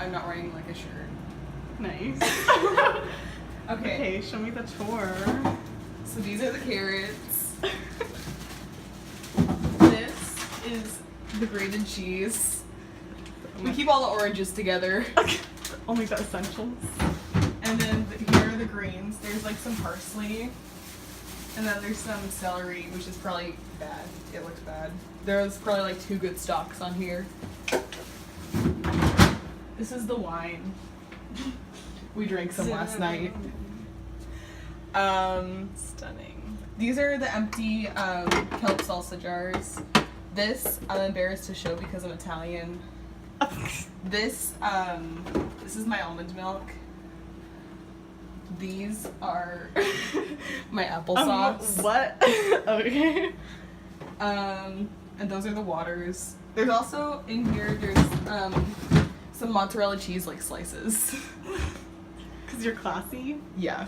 I'm not wearing like a shirt. Nice. Okay. Okay, show me the tour. So these are the carrots. This is the grated cheese. We keep all the oranges together. Only the essentials. And then here are the greens. There's like some parsley. And then there's some celery, which is probably bad. It looks bad. There's probably like 2 good stalks on here. This is the wine. We drank some last night. Stunning. These are the empty kelp salsa jars. This I'm embarrassed to show because I'm Italian. This is my almond milk. These are my applesauce. What? Okay. And those are the waters. There's also in here. There's some mozzarella cheese like slices. Cause you're classy. Yeah.